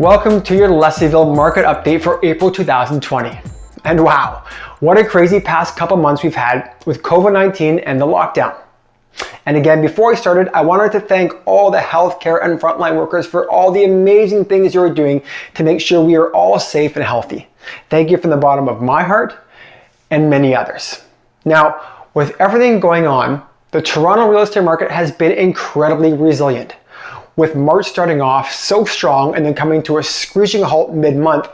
Welcome to your Leslieville market update for April 2020. And wow, what a crazy past couple months we've had with COVID-19 and the lockdown. And again, before I started, I wanted to thank all the healthcare and frontline workers for all the amazing things you're doing to make sure we are all safe and healthy. Thank you from the bottom of my heart and many others. Now, with everything going on, the Toronto real estate market has been incredibly resilient. With March starting off so strong and then coming to a screeching halt mid-month,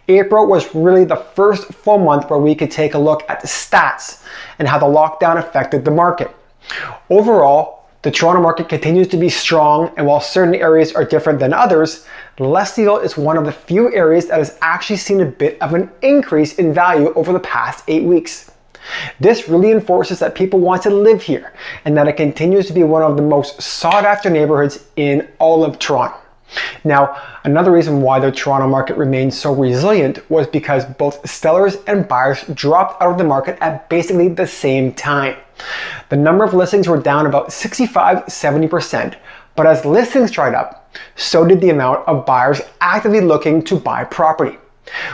April was really the first full month where we could take a look at the stats and how the lockdown affected the market. Overall, the Toronto market continues to be strong, and while certain areas are different than others, Leslieville is one of the few areas that has actually seen a bit of an increase in value over the past 8 weeks. This really enforces that people want to live here and that it continues to be one of the most sought after neighborhoods in all of Toronto. Now, another reason why the Toronto market remained so resilient was because both sellers and buyers dropped out of the market at basically the same time. The number of listings were down about 65-70%, but as listings dried up, so did the amount of buyers actively looking to buy property.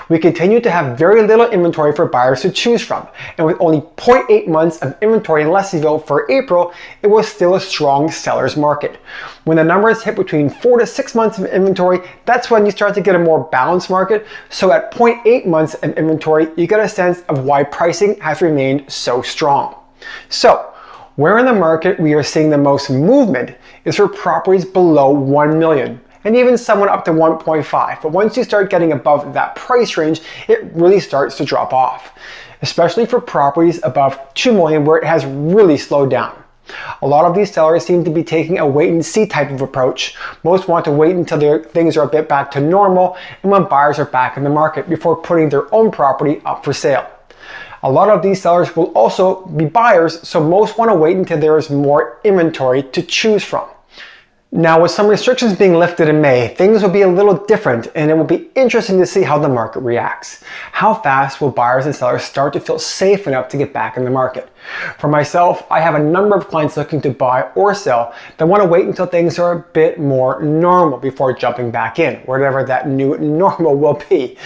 We continue to have very little inventory for buyers to choose from, and with only 0.8 months of inventory in Leslieville for April, it was still a strong seller's market. When the numbers hit between 4 to 6 months of inventory, that's when you start to get a more balanced market. So at 0.8 months of inventory, you get a sense of why pricing has remained so strong. So, where in the market we are seeing the most movement is for properties below 1 million. And even someone up to 1.5. But once you start getting above that price range, it really starts to drop off, especially for properties above 2 million where it has really slowed down. A lot of these sellers seem to be taking a wait and see type of approach. Most want to wait until things are a bit back to normal and when buyers are back in the market before putting their own property up for sale. A lot of these sellers will also be buyers, so most want to wait until there is more inventory to choose from. Now, with some restrictions being lifted in May, things will be a little different, and it will be interesting to see how the market reacts. How fast will buyers and sellers start to feel safe enough to get back in the market? For myself, I have a number of clients looking to buy or sell that want to wait until things are a bit more normal before jumping back in, whatever that new normal will be.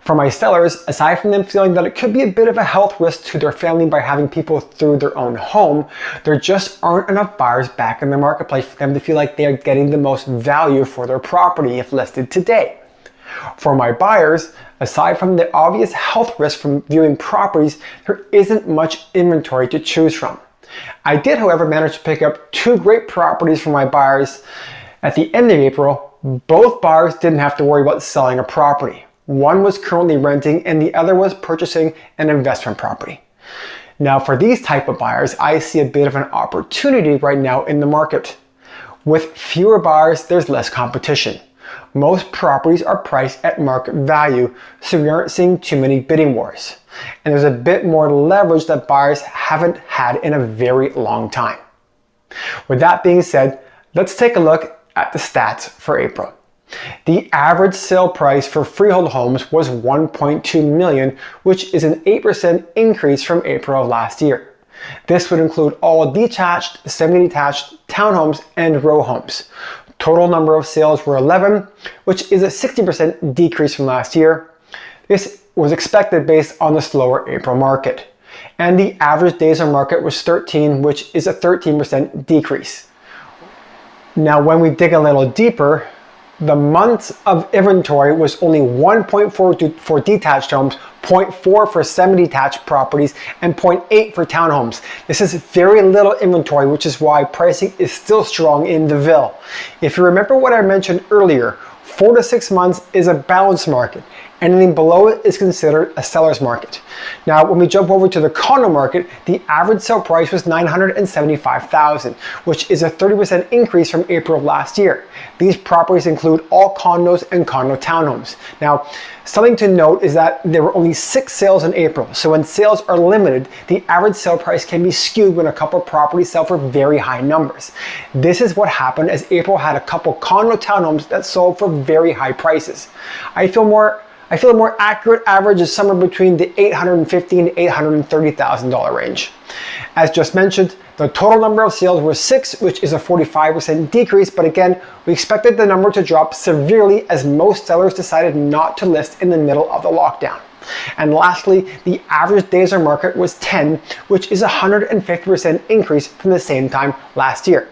For my sellers, aside from them feeling that it could be a bit of a health risk to their family by having people through their own home, there just aren't enough buyers back in the marketplace for them to feel like they are getting the most value for their property if listed today. For my buyers, aside from the obvious health risk from viewing properties, there isn't much inventory to choose from. I did, however, manage to pick up 2 great properties for my buyers at the end of April. Both buyers didn't have to worry about selling a property. One was currently renting and the other was purchasing an investment property. Now, for these type of buyers, I see a bit of an opportunity right now in the market. With fewer buyers, there's less competition. Most properties are priced at market value, so we aren't seeing too many bidding wars. And there's a bit more leverage that buyers haven't had in a very long time. With that being said, let's take a look at the stats for April. The average sale price for freehold homes was $1.2 million, which is an 8% increase from April of last year. This would include all detached, semi-detached townhomes and row homes. Total number of sales were 11, which is a 60% decrease from last year. This was expected based on the slower April market. And the average days on market was 13, which is a 13% decrease. Now, when we dig a little deeper, the months of inventory was only 1.4 for detached homes, 0.4 for semi-detached properties, and 0.8 for townhomes. This is very little inventory, which is why pricing is still strong in the Ville. If you remember what I mentioned earlier, 4 to 6 months is a balanced market. Anything below it is considered a seller's market. Now, when we jump over to the condo market, the average sale price was $975,000, which is a 30% increase from April of last year. These properties include all condos and condo townhomes. Now, something to note is that there were only 6 sales in April, so when sales are limited, the average sale price can be skewed when a couple of properties sell for very high numbers. This is what happened as April had a couple condo townhomes that sold for very high prices. I feel a more accurate average is somewhere between the $850,000 to $830,000 range. As just mentioned, The total number of sales was 6, which is a 45% decrease, but again, we expected the number to drop severely as most sellers decided not to list in the middle of the lockdown. And lastly, the average days on market was 10, which is a 150% increase from the same time last year.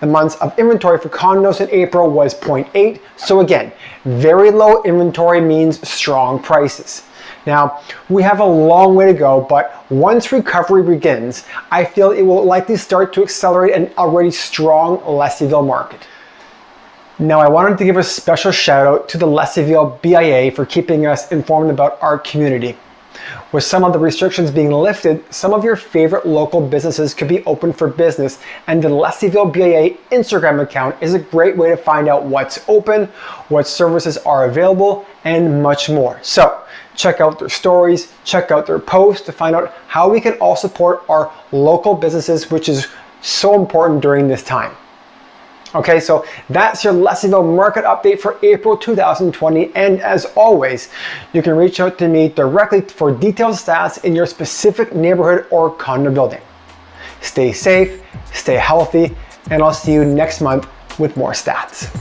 The months of inventory for condos in April was 0.8, so again, very low inventory means strong prices. Now, we have a long way to go, but once recovery begins, I feel it will likely start to accelerate an already strong Leslieville market. Now, I wanted to give a special shout out to the Leslieville BIA for keeping us informed about our community. With some of the restrictions being lifted, some of your favorite local businesses could be open for business, and the Leslieville BIA Instagram account is a great way to find out what's open, what services are available, and much more. So check out their stories, check out their posts to find out how we can all support our local businesses, which is so important during this time. Okay, so that's your Leslieville market update for April 2020. And as always, you can reach out to me directly for detailed stats in your specific neighborhood or condo building. Stay safe, stay healthy, and I'll see you next month with more stats.